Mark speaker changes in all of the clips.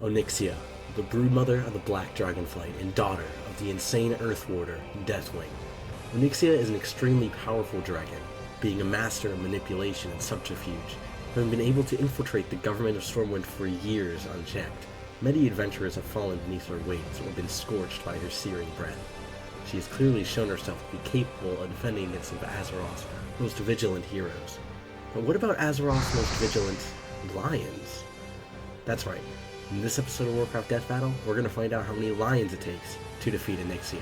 Speaker 1: Onyxia, the broodmother of the Black Dragonflight and daughter of the insane Earth Warder, Deathwing. Onyxia is an extremely powerful dragon, being a master of manipulation and subterfuge, having been able to infiltrate the government of Stormwind for years unchecked. Many adventurers have fallen beneath her wings or been scorched by her searing breath. She has clearly shown herself to be capable of defending against some of Azeroth's most vigilant heroes. But what about Azeroth's most vigilant lions? That's right. In this episode of Warcraft Deathbattle, we're going to find out how many lions it takes to defeat Onyxia.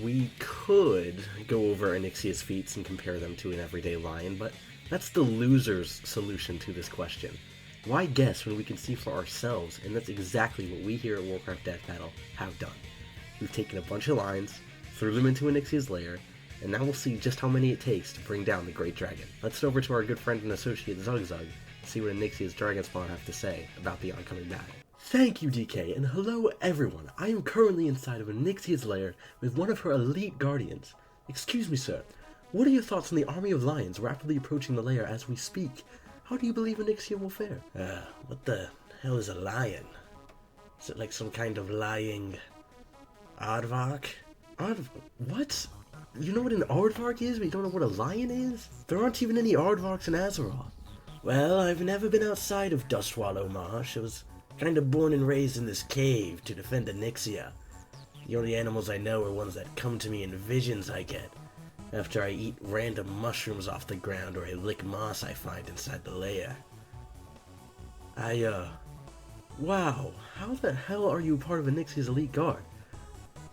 Speaker 1: We could go over Onyxia's feats and compare them to an everyday lion, but that's the loser's solution to this question. Why guess when we can see for ourselves? And that's exactly what we here at Warcraft Deathbattle have done. We've taken a bunch of lions, threw them into Onyxia's lair, and now we'll see just how many it takes to bring down the Great Dragon. Let's head over to our good friend and associate Zugzug and see what Onyxia's Dragonspawn have to say about the oncoming battle. Thank you, DK, and hello everyone. I am currently inside of Onyxia's lair with one of her elite guardians. Excuse me, sir. What are your thoughts on the army of lions rapidly approaching the lair as we speak? How do you believe Onyxia will fare? What the hell is a lion? Is it like some kind of lying aardvark? What? You know what an aardvark is, but you don't know what a lion is? There aren't even any aardvarks in Azeroth. Well, I've never been outside of Dustwallow Marsh. I was kind of born and raised in this cave to defend Onyxia. The only animals I know are ones that come to me in visions I get after I eat random mushrooms off the ground or I lick moss I find inside the lair. Wow, how the hell are you part of Onyxia's elite guard?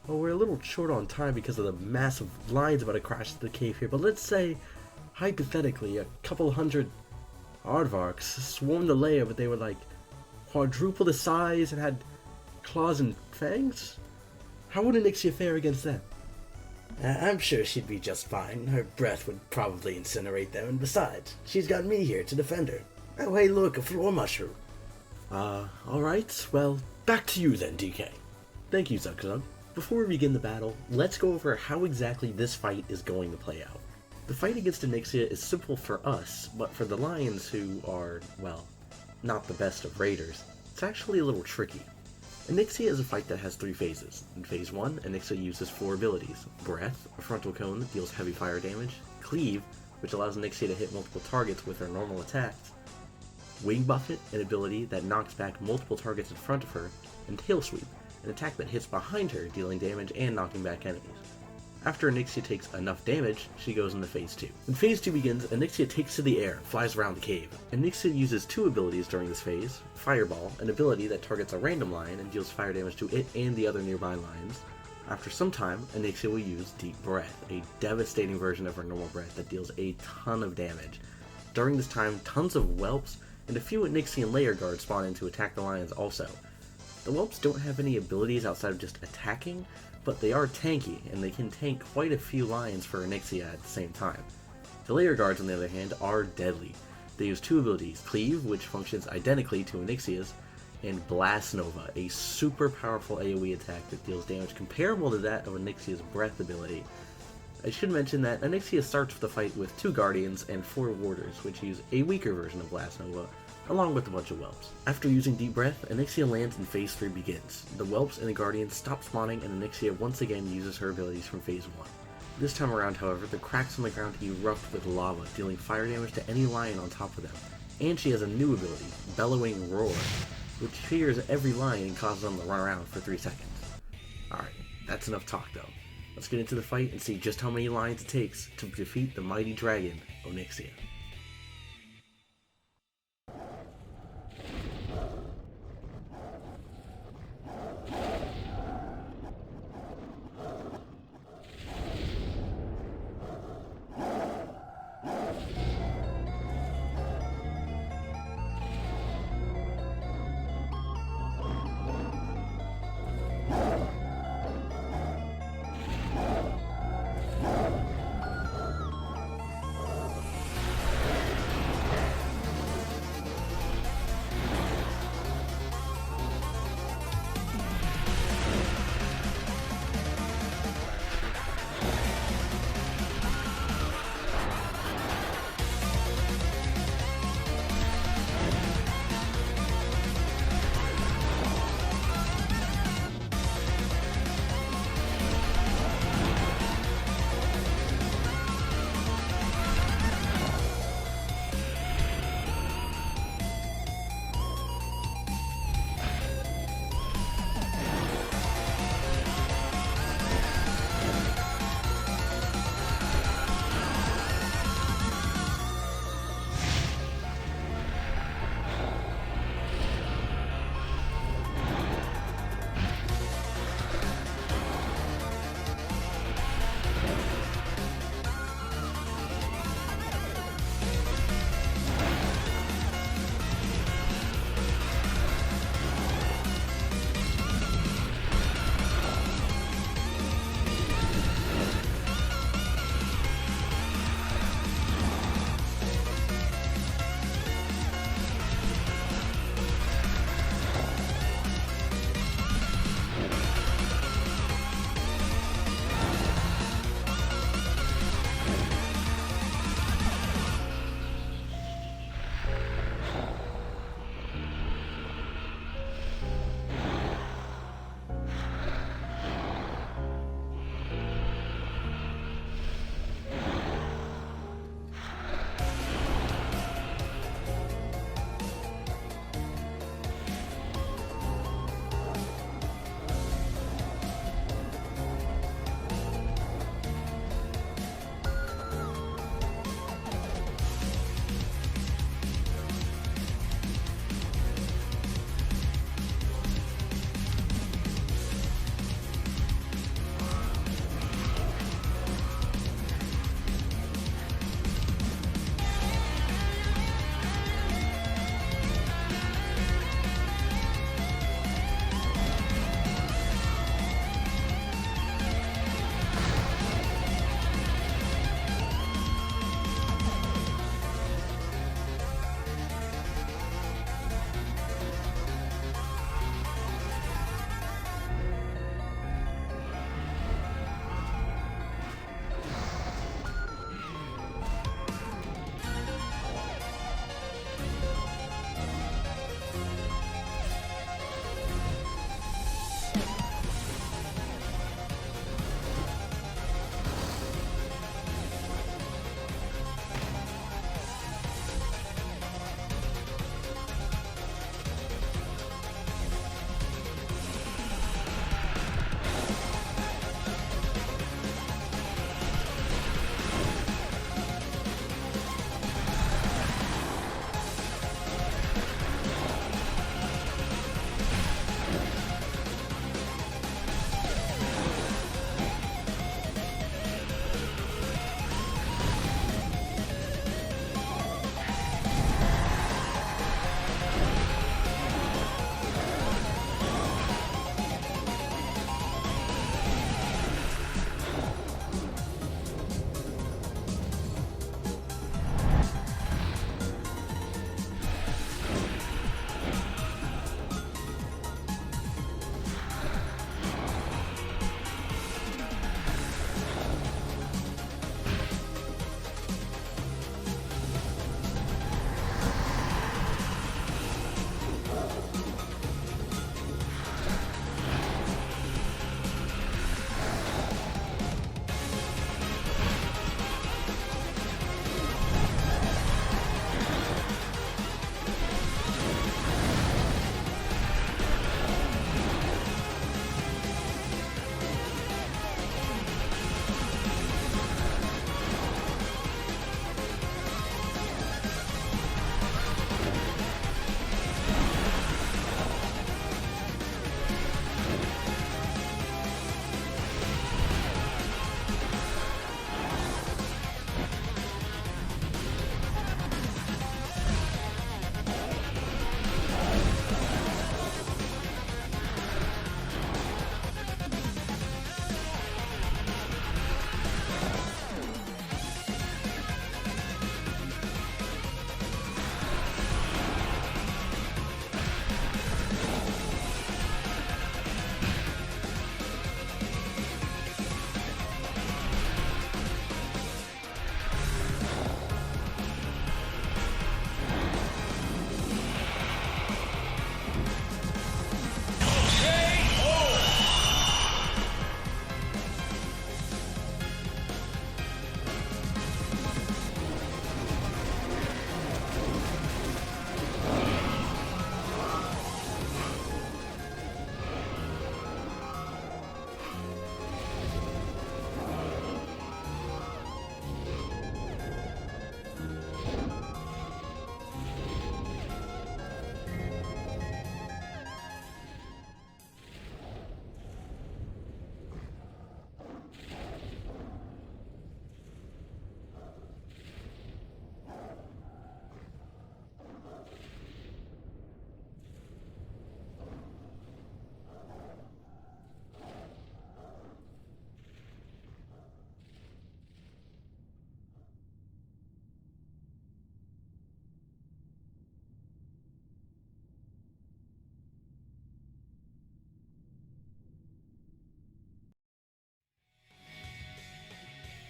Speaker 1: Well, we're a little short on time because of the massive lions about to crash into the cave here, but let's say, hypothetically, a couple hundred aardvarks swarmed the lair, but they were like quadruple the size and had claws and fangs? How would Onyxia fare against them? I'm sure she'd be just fine. Her breath would probably incinerate them, and besides, she's got me here to defend her. Oh, hey, look, a floor mushroom. Alright, well, back to you then, DK. Thank you, Zugzug. Before we begin the battle, let's go over how exactly this fight is going to play out. The fight against Onyxia is simple for us, but for the lions who are, well, not the best of raiders, it's actually a little tricky. Onyxia is a fight that has 3 phases. In Phase 1, Onyxia uses 4 abilities: Breath, a frontal cone that deals heavy fire damage; Cleave, which allows Onyxia to hit multiple targets with her normal attacks; Wing Buffet, an ability that knocks back multiple targets in front of her; and Tail Sweep, an attack that hits behind her, dealing damage and knocking back enemies. After Onyxia takes enough damage, she goes into Phase 2. When Phase 2 begins, Onyxia takes to the air, flies around the cave. Onyxia uses 2 abilities during this phase: Fireball, an ability that targets a random lion and deals fire damage to it and the other nearby lions. After some time, Onyxia will use Deep Breath, a devastating version of her normal breath that deals a ton of damage. During this time, tons of whelps and a few Onyxian lair guards spawn in to attack the lions also. The whelps don't have any abilities outside of just attacking, but they are tanky, and they can tank quite a few lions for Onyxia at the same time. The lair guards, on the other hand, are deadly. They use 2 abilities: Cleave, which functions identically to Onyxia's, and Blast Nova, a super powerful AoE attack that deals damage comparable to that of Onyxia's Breath ability. I should mention that Onyxia starts the fight with 2 Guardians and 4 Warders, which use a weaker version of Blast Nova, along with a bunch of whelps. After using Deep Breath, Onyxia lands and Phase 3 begins. The whelps and the Guardians stop spawning, and Onyxia once again uses her abilities from Phase 1. This time around, however, the cracks on the ground erupt with lava, dealing fire damage to any lion on top of them. And she has a new ability, Bellowing Roar, which fears every lion and causes them to run around for 3 seconds. Alright, that's enough talk though. Let's get into the fight and see just how many lions it takes to defeat the mighty dragon, Onyxia.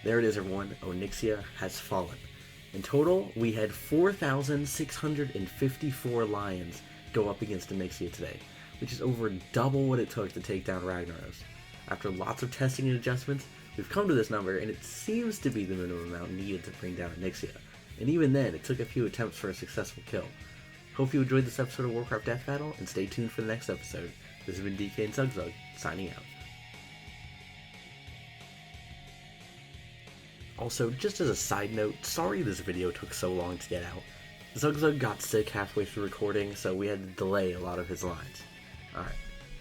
Speaker 1: There it is, everyone. Onyxia has fallen. In total, we had 4,654 lions go up against Onyxia today, which is over double what it took to take down Ragnaros. After lots of testing and adjustments, we've come to this number, and it seems to be the minimum amount needed to bring down Onyxia. And even then, it took a few attempts for a successful kill. Hope you enjoyed this episode of Warcraft Deathbattle, and stay tuned for the next episode. This has been DK and Zugzug, signing out. Also, just as a side note, sorry this video took so long to get out. Zugzug got sick halfway through recording, so we had to delay a lot of his lines. Alright,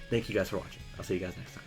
Speaker 1: thank you guys for watching. I'll see you guys next time.